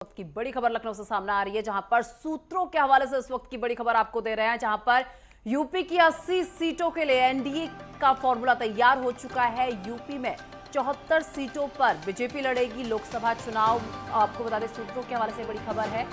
वक्त की बड़ी खबर लखनऊ से सामने आ रही है, जहां पर सूत्रों के हवाले से इस वक्त की बड़ी खबर आपको दे रहे हैं, जहां पर यूपी की 80 सीटों के लिए एनडीए का फॉर्मूला तैयार हो चुका है। यूपी में 74 सीटों पर बीजेपी लड़ेगी लोकसभा चुनाव। आपको बता दें, सूत्रों के हवाले से बड़ी खबर है।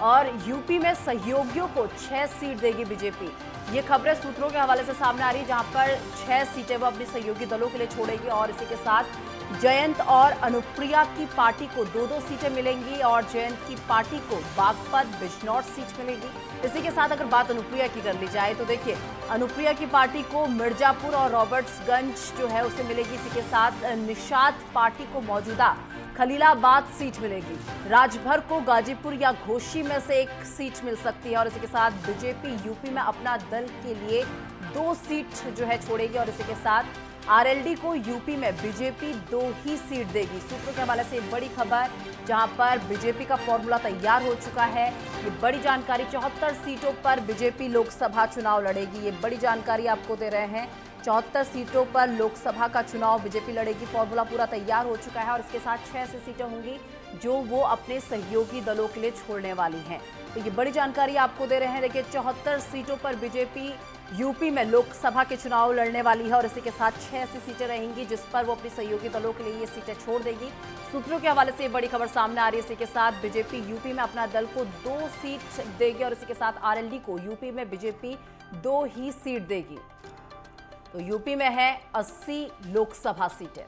और यूपी में सहयोगियों को 6 सीट देगी बीजेपी। ये खबरें सूत्रों के हवाले से सामने आ रही है, जहां पर 6 सीटें वो अपने सहयोगी दलों के लिए छोड़ेगी। और इसी के साथ जयंत और अनुप्रिया की पार्टी को 2-2 सीटें मिलेंगी और जयंत की पार्टी को बागपत बिजनौर सीट मिलेगी। इसी के साथ अगर बात अनुप्रिया की कर ली जाए तो देखिए, अनुप्रिया की पार्टी को मिर्जापुर और रॉबर्ट्सगंज जो है उसे मिलेगी। इसी के साथ निषाद पार्टी को मौजूदा खलीलाबाद सीट मिलेगी। राजभर को गाजीपुर या घोसी में से एक सीट मिल सकती है। और इसी के साथ बीजेपी यूपी में अपना दल के लिए 2 सीट जो है छोड़ेगी। और इसी के साथ आरएलडी को यूपी में बीजेपी 2 ही सीट देगी। सूत्रों के हवाले से बड़ी खबर, जहां पर बीजेपी का फॉर्मूला तैयार हो चुका है। ये बड़ी जानकारी, 74 सीटों पर बीजेपी लोकसभा चुनाव लड़ेगी। ये बड़ी जानकारी आपको दे रहे हैं। 74 सीटों पर लोकसभा का चुनाव बीजेपी लड़ेगी। फॉर्मूला पूरा तैयार हो चुका है और इसके साथ 6 ऐसी सीटें होंगी जो वो अपने सहयोगी दलों के लिए छोड़ने वाली हैं। तो ये बड़ी जानकारी आपको दे रहे हैं। देखिए, 74 सीटों पर बीजेपी यूपी में लोकसभा के चुनाव लड़ने वाली है। और इसी के साथ 6 ऐसी सीटें रहेंगी जिस पर वो अपनी सहयोगी दलों के लिए ये सीटें छोड़ देगी। सूत्रों के हवाले से ये बड़ी खबर सामने आ रही है। इसी के साथ बीजेपी यूपी में अपना दल को 2 सीट देगी। और इसी के साथ आरएलडी को यूपी में बीजेपी 2 ही सीट देगी। तो यूपी में है 80 लोकसभा सीटें।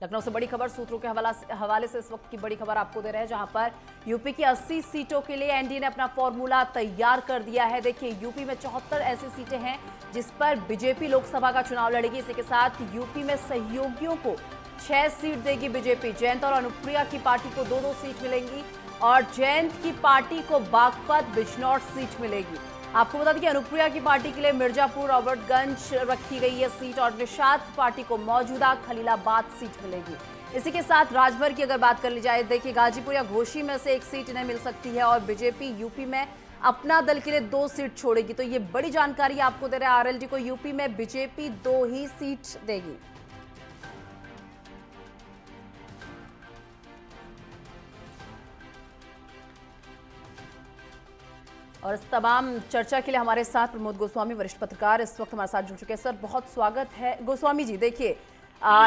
लखनऊ से बड़ी खबर, सूत्रों के हवाले से इस वक्त की बड़ी खबर आपको दे रहे हैं, जहां पर यूपी की 80 सीटों के लिए एनडीए ने अपना फॉर्मूला तैयार कर दिया है। देखिए, यूपी में 74 ऐसी सीटें हैं जिस पर बीजेपी लोकसभा का चुनाव लड़ेगी। इसी के साथ यूपी में सहयोगियों को 6 सीट देगी बीजेपी। जयंत और अनुप्रिया की पार्टी को 2-2 सीट मिलेंगी और जयंत की पार्टी को बागपत बिजनौर सीट मिलेगी। आपको बता दें कि अनुप्रिया की पार्टी के लिए मिर्जापुर रॉबर्ट्सगंज रखी गई है सीट और निषाद पार्टी को मौजूदा खलीलाबाद सीट मिलेगी। इसी के साथ राजभर की अगर बात कर ली जाए, देखिए, गाजीपुर या घोसी में से एक सीट इन्हें मिल सकती है और बीजेपी यूपी में अपना दल के लिए 2 सीट छोड़ेगी। तो ये बड़ी जानकारी आपको दे रहे हैं। आरएलडी को यूपी में बीजेपी 2 ही सीट देगी। और इस तमाम चर्चा के लिए हमारे साथ प्रमोद गोस्वामी, वरिष्ठ पत्रकार, इस वक्त हमारे साथ जुड़ चुके हैं। सर, बहुत स्वागत है। गोस्वामी जी, देखिए,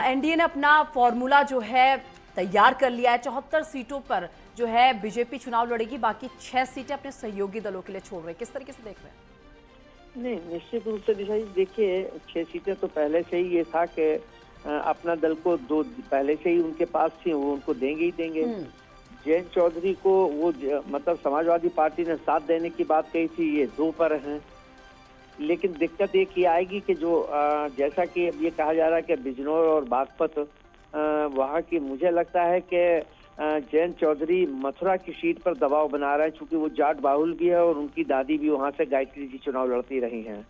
एनडीए ने अपना फॉर्मूला जो है तैयार कर लिया है। 74 सीटों पर जो है बीजेपी चुनाव लड़ेगी, बाकी 6 सीटें अपने सहयोगी दलों के लिए छोड़ रहे हैं। किस तरीके से देख रहे हैं? नहीं, निश्चित रूप से दिशा जी, देखिए, 6 सीटें तो पहले से ही ये था कि अपना दल को 2 पहले से ही उनके पास थी, वो उनको देंगे ही देंगे। जयंत चौधरी को वो मतलब समाजवादी पार्टी ने साथ देने की बात कही थी, ये 2 पर हैं। लेकिन दिक्कत एक ही आएगी कि जो जैसा कि अब ये कहा जा रहा है कि बिजनौर और बागपत वहाँ की, मुझे लगता है कि जयंत चौधरी मथुरा की सीट पर दबाव बना रहे हैं, क्योंकि वो जाट बाहुल भी है और उनकी दादी भी वहाँ से गायत्री जी चुनाव लड़ती रही हैं।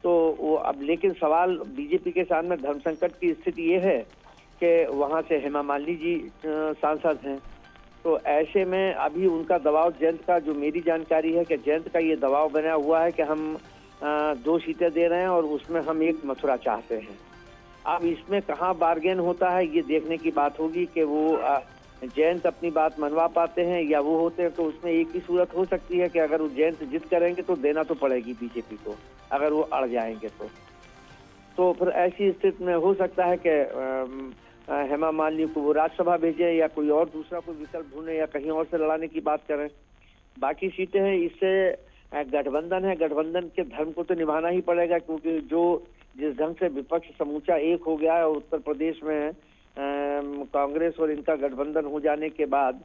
तो वो अब, लेकिन सवाल बीजेपी के सामने धर्म संकट की स्थिति ये है कि वहाँ से हेमा मालिनी जी सांसद हैं। तो ऐसे में अभी उनका दबाव, जयंत का, जो मेरी जानकारी है कि जयंत का ये दबाव बना हुआ है कि हम 2 सीटें दे रहे हैं और उसमें हम एक मथुरा चाहते हैं। अब इसमें कहाँ बार्गेन होता है, ये देखने की बात होगी कि वो जयंत अपनी बात मनवा पाते हैं या वो होते हैं। तो उसमें एक ही सूरत हो सकती है कि अगर वो जयंत जिद करेंगे तो देना तो पड़ेगी बीजेपी को, अगर वो अड़ जाएंगे तो फिर ऐसी स्थिति में हो सकता है कि हेमा मालिनी को वो राज्यसभा भेजे या कोई और दूसरा कोई विकल्प ढूंढे या कहीं और से लड़ाने की बात करें। बाकी सीटें हैं, इससे गठबंधन है, गठबंधन के धर्म को तो निभाना ही पड़ेगा, क्योंकि जिस ढंग से विपक्ष समूचा एक हो गया है उत्तर प्रदेश में कांग्रेस और इनका गठबंधन हो जाने के बाद,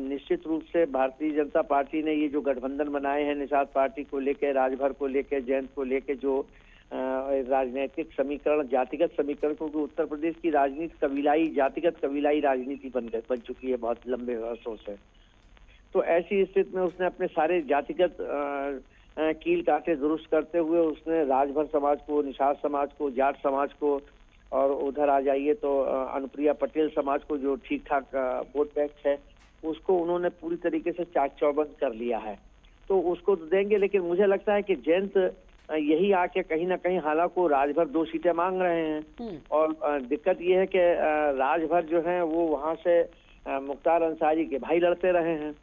निश्चित रूप से भारतीय जनता पार्टी ने ये जो गठबंधन बनाए हैं, निषाद पार्टी को लेके, राजभर को लेके, जयंत को लेके, जो राजनीतिक समीकरण, जातिगत समीकरण, क्योंकि उत्तर प्रदेश की राजनीति जातिगत कबीलाई राजनीति बन चुकी है बहुत लंबे वर्षों से। तो ऐसी स्थिति में उसने अपने सारे जातिगत कील कांटे दुरुस्त करते हुए उसने राजभर समाज को, निषाद समाज को, जाट समाज को, और उधर आ जाइए तो अनुप्रिया पटेल समाज को, जो ठीक ठाक वोट बैंक है, उसको उन्होंने पूरी तरीके से चाक चौबंद कर लिया है। तो उसको तो देंगे, लेकिन मुझे लगता है कि जयंत यही आके कहीं ना कहीं, हालांकि राजभर 2 सीटें मांग रहे हैं और दिक्कत ये है कि राजभर जो है वो वहां से मुख्तार अंसारी के भाई लड़ते रहे हैं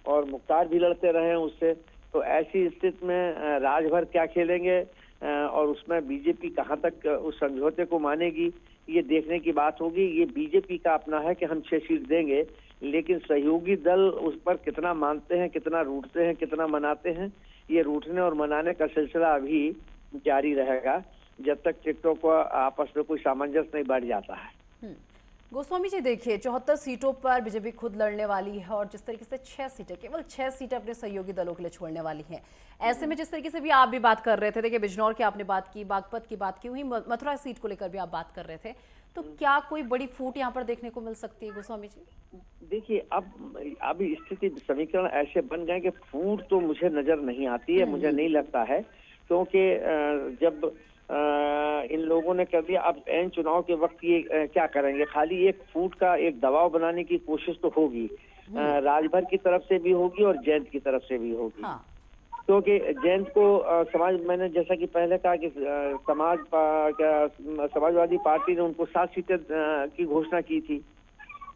और मुख्तार भी लड़ते रहे हैं उससे। तो ऐसी स्थिति में राजभर क्या खेलेंगे और उसमें बीजेपी कहां तक उस समझौते को मानेगी, ये देखने की बात होगी। ये बीजेपी का अपना है कि हम 6 सीट देंगे, लेकिन सहयोगी दल उस पर कितना मानते हैं, कितना रूठते हैं, कितना मनाते हैं, ये रूठने और मनाने का सिलसिला अभी जारी रहेगा जब तक टिकटों को आपस में कोई सामंजस्य नहीं बढ़ जाता है। गोस्वामी जी देखिए, 74 सीटों पर बीजेपी खुद लड़ने वाली है और जिस तरीके से 6 सीटें, केवल 6 सीटें अपने सहयोगी दलों के लिए छोड़ने वाली हैं। ऐसे में जिस तरीके से भी आप भी बात कर रहे थे, देखिए बिजनौर की आपने बात की, बागपत की बात की, वहीं मथुरा सीट को लेकर भी आप बात कर रहे थे, तो क्या कोई बड़ी फूट यहाँ पर देखने को मिल सकती है गोस्वामी जी? देखिए, अब स्थिति समीकरण ऐसे बन गए कि फूट तो मुझे नजर नहीं आती है, मुझे नहीं लगता है, क्योंकि जब इन लोगों ने कर दिया, अब एन चुनाव के वक्त ये क्या करेंगे, खाली एक फूट का एक दबाव बनाने की कोशिश तो होगी, राजभर की तरफ से भी होगी और जयंत की तरफ से भी होगी। हाँ। क्योंकि जयंत को समाज, मैंने जैसा कि पहले कहा कि समाजवादी पार्टी ने उनको 7 सीटें की घोषणा की थी,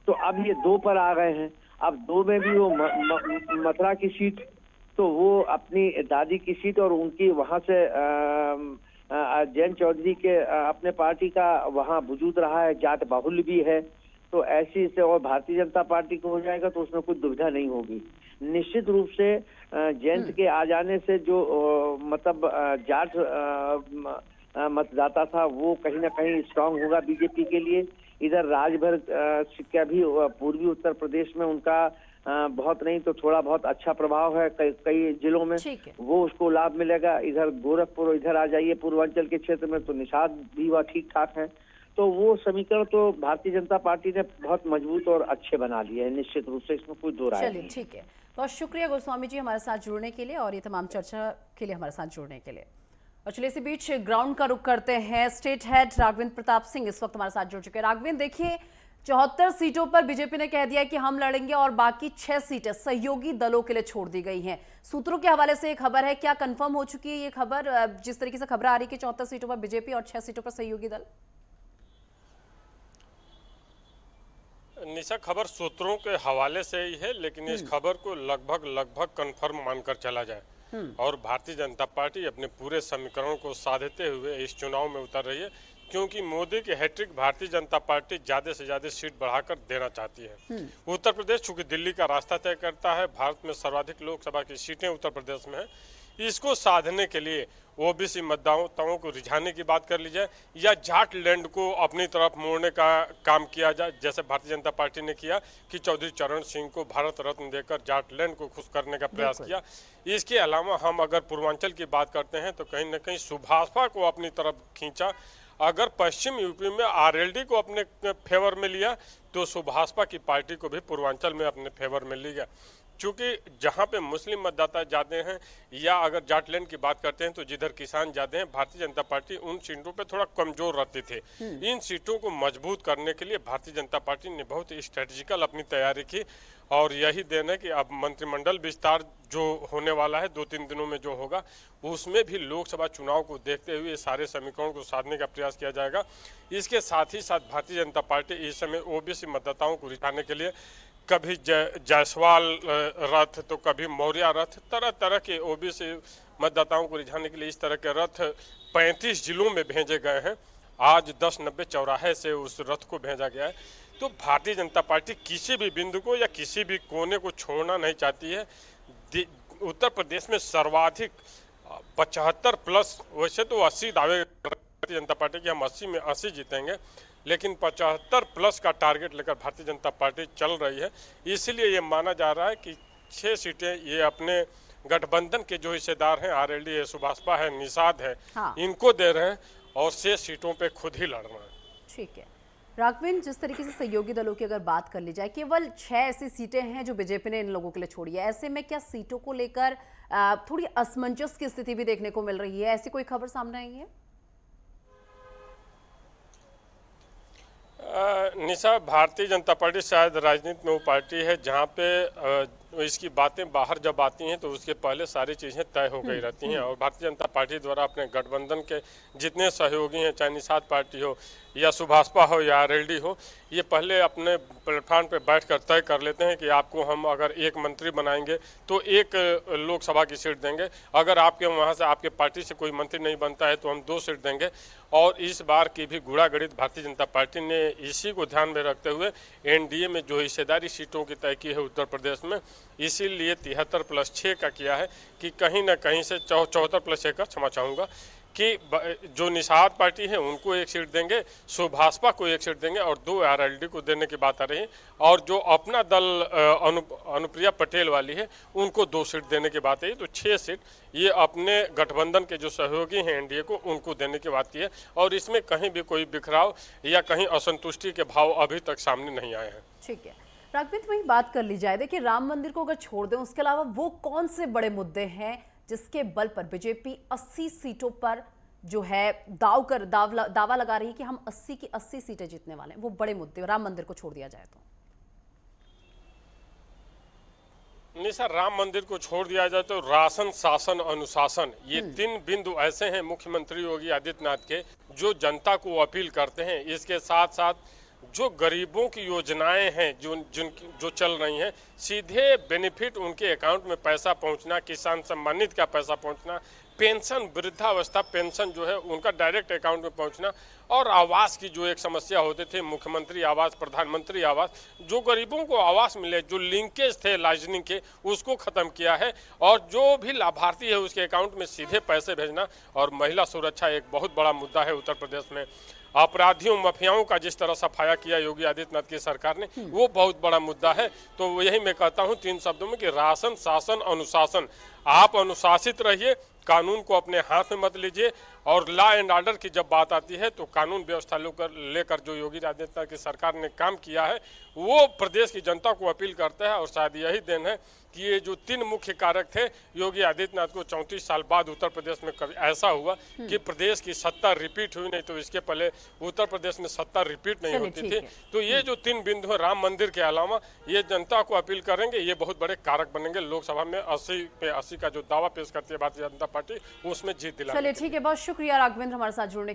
तो अब ये 2 पर आ गए हैं। अब 2 में भी वो मथुरा की सीट, तो वो अपनी दादी की सीट और उनकी वहां से जयंत चौधरी के अपने पार्टी का वहां वजूद रहा है, जाट बाहुल्य भी है, तो ऐसी से और भारतीय जनता पार्टी को हो जाएगा तो उसमें कोई दुविधा नहीं होगी। निश्चित रूप से जयंत के आ जाने से जो मतलब जाट मतदाता था वो कहीं ना कहीं स्ट्रांग होगा बीजेपी के लिए। इधर राजभर का भी पूर्वी उत्तर प्रदेश में उनका बहुत नहीं तो थोड़ा बहुत अच्छा प्रभाव है कई जिलों में, वो उसको लाभ मिलेगा। इधर गोरखपुर, इधर आ जाइए पूर्वांचल के क्षेत्र में तो निषाद भी वह ठीक ठाक है, तो वो समीकरण तो भारतीय जनता पार्टी ने बहुत मजबूत और अच्छे बना लिए हैं, निश्चित रूप से इसमें कोई दो राय नहीं। चलिए ठीक है, बहुत शुक्रिया गोस्वामी जी हमारे साथ जुड़ने के लिए और ये तमाम चर्चा के लिए हमारे साथ जुड़ने के लिए। और चलिए इसी बीच ग्राउंड का रुख करते हैं। स्टेट हेड राघवेंद्र प्रताप सिंह इस वक्त हमारे साथ जुड़ चुके हैं। राघवेंद्र देखिए, 74 सीटों पर बीजेपी ने कह दिया कि हम लड़ेंगे और बाकी 6 सीटें सहयोगी दलों के लिए छोड़ दी गई हैं। सूत्रों के हवाले से ये खबर है, क्या कंफर्म हो चुकी है ये खबर, जिस तरीके से खबर आ रही है कि 74 सीटों पर बीजेपी और 6 सीटों पर सहयोगी दल? निशा, खबर सूत्रों के हवाले से ही है, लेकिन इस खबर को लगभग कंफर्म मानकर चला जाए और भारतीय जनता पार्टी अपने पूरे समीकरण को साधते हुए इस चुनाव में उतर रही है, क्योंकि मोदी की हैट्रिक भारतीय जनता पार्टी ज्यादा से ज्यादा सीट बढ़ाकर देना चाहती है। उत्तर प्रदेश चूंकि दिल्ली का रास्ता तय करता है, भारत में सर्वाधिक लोकसभा की सीटें उत्तर प्रदेश में है, इसको साधने के लिए ओबीसी मतदाताओं को रिझाने की बात कर ली जाए या जाट लैंड को अपनी तरफ मोड़ने का काम किया जाए, जैसे भारतीय जनता पार्टी ने किया कि चौधरी चरण सिंह को भारत रत्न देकर जाट लैंड को खुश करने का प्रयास किया। इसके अलावा हम अगर पूर्वांचल की बात करते हैं तो कहीं न कहीं सुभाषपा को अपनी तरफ खींचा। अगर पश्चिम यूपी में आरएलडी को अपने फेवर में लिया तो सुभाषपा की पार्टी को भी पूर्वांचल में अपने फेवर में लिया। चूंकि जहां पे मुस्लिम मतदाता ज्यादा हैं या अगर जाटलैंड की बात करते हैं तो जिधर किसान ज्यादा हैं, भारतीय जनता पार्टी उन सीटों पे थोड़ा कमजोर रहती थे। इन सीटों को मजबूत करने के लिए भारतीय जनता पार्टी ने बहुत स्ट्रेटेजिकल अपनी तैयारी की और यही देन है कि अब मंत्रिमंडल विस्तार जो होने वाला है 2-3 दिनों में जो होगा, उसमें भी लोकसभा चुनाव को देखते हुए सारे समीकरणों को साधने का प्रयास किया जाएगा। इसके साथ ही साथ भारतीय जनता पार्टी इस समय ओबीसी मतदाताओं को रिझाने के लिए कभी जायसवाल रथ तो कभी मौर्य रथ, तरह तरह के ओबीसी मतदाताओं को रिझाने के लिए इस तरह के रथ 35 जिलों में भेजे गए हैं। आज 10-90 चौराहे से उस रथ को भेजा गया है। तो भारतीय जनता पार्टी किसी भी बिंदु को या किसी भी कोने को छोड़ना नहीं चाहती है। उत्तर प्रदेश में सर्वाधिक 75+, वैसे तो 80 दावे भारतीय जनता पार्टी की, हम 80 में 80 जीतेंगे, लेकिन 75+ का टारगेट लेकर भारतीय जनता पार्टी चल रही है। इसीलिए ये माना जा रहा है कि 6 सीटें ये अपने गठबंधन के जो हिस्सेदार हैं, आरएलडी है, सुभाषपा है, निषाद है, इनको दे रहे हैं और 6 सीटों पे खुद ही लड़ना है। ठीक है राघवेंद्र, जिस तरीके से सहयोगी दलों की अगर बात कर ली जाए, केवल 6 ऐसी सीटें हैं जो बीजेपी ने इन लोगों के लिए छोड़ी है। ऐसे में क्या सीटों को लेकर थोड़ी असमंजस की स्थिति भी देखने को मिल रही है? ऐसी कोई खबर सामने आई है? निशा, भारतीय जनता पार्टी शायद राजनीति में वो पार्टी है जहाँ पे इसकी बातें बाहर जब आती हैं तो उसके पहले सारी चीजें तय हो गई रहती हैं। और भारतीय जनता पार्टी द्वारा अपने गठबंधन के जितने सहयोगी हैं, चाहे निषाद पार्टी हो या सुभाषपा हो या आरएलडी हो, ये पहले अपने प्लेटफॉर्म पे बैठकर तय कर लेते हैं कि आपको हम अगर एक मंत्री बनाएंगे तो एक लोकसभा की सीट देंगे, अगर आपके वहाँ से आपके पार्टी से कोई मंत्री नहीं बनता है तो हम 2 सीट देंगे। और इस बार की भी गुड़ागणित भारतीय जनता पार्टी ने इसी को ध्यान में रखते हुए एनडीए में जो हिस्सेदारी सीटों की तय की है उत्तर प्रदेश में, इसीलिए 73+6 का किया है कि कहीं ना कहीं से 74+6 का क्षमा चाहूँगा कि जो निषाद पार्टी है उनको 1 सीट देंगे, सुभाषपा को 1 सीट देंगे और 2 आरएलडी को देने की बात आ रही है। और जो अपना दल अनुप्रिया पटेल वाली है उनको 2 सीट देने की बात है। तो 6 सीट ये अपने गठबंधन के जो सहयोगी हैं एनडीए को उनको देने की बात की है। और इसमें कहीं भी कोई बिखराव या कहीं असंतुष्टि के भाव अभी तक सामने नहीं आए हैं। ठीक है, राघवेंद्र वही बात कर ली जाए। देखिए, राम मंदिर को अगर छोड़ दें, उसके अलावा वो कौन से बड़े मुद्दे हैं जिसके बल पर बीजेपी 80 सीटों पर जो है दावा लगा रही है कि हम 80 की 80 सीटें जीतने वाले हैं? वो बड़े मुद्दे राम मंदिर को छोड़ दिया जाए तो। नहीं सर, राम मंदिर को छोड़ दिया जाए तो राशन, शासन, अनुशासन, ये 3 बिंदु ऐसे हैं मुख्यमंत्री योगी आदित्यनाथ के जो जनता को अपील करते हैं। इसके साथ साथ जो गरीबों की योजनाएं हैं जो चल रही हैं, सीधे बेनिफिट उनके अकाउंट में पैसा पहुंचना, किसान सम्मानित का पैसा पहुंचना, पेंशन, वृद्धावस्था पेंशन जो है उनका डायरेक्ट अकाउंट में पहुंचना, और आवास की जो एक समस्या होते थे, मुख्यमंत्री आवास, प्रधानमंत्री आवास, जो गरीबों को आवास मिले, जो लिंकेज थे लाइजनिंग के, उसको खत्म किया है। और जो भी लाभार्थी है उसके अकाउंट में सीधे पैसे भेजना। और महिला सुरक्षा एक बहुत बड़ा मुद्दा है उत्तर प्रदेश में। अपराधियों, माफियाओं का जिस तरह सफाया किया योगी आदित्यनाथ की सरकार ने, वो बहुत बड़ा मुद्दा है। तो यही मैं कहता हूँ 3 शब्दों में कि राशन, शासन, अनुशासन। आप अनुशासित रहिए, कानून को अपने हाथ में मत लीजिए। और लॉ एंड ऑर्डर की जब बात आती है तो कानून व्यवस्था लेकर जो योगी आदित्यनाथ की सरकार ने काम किया है वो प्रदेश की जनता को अपील करता है। और शायद यही देन है कि ये जो 3 मुख्य कारक थे, योगी आदित्यनाथ को 34 साल बाद उत्तर प्रदेश में ऐसा हुआ कि प्रदेश की सत्ता रिपीट हुई। नहीं तो इसके पहले उत्तर प्रदेश में सत्ता रिपीट नहीं होती थी। तो ये जो 3 बिंदु है राम मंदिर के अलावा, ये जनता को अपील करेंगे, ये बहुत बड़े कारक बनेंगे। लोकसभा में 80 पे 80 का जो दावा पेश करती है भारतीय जनता पार्टी, उसमें जीत दिलाएंगे। चलिए ठीक है, बहुत शुक्रिया राघवेंद्र हमारे साथ जुड़ने के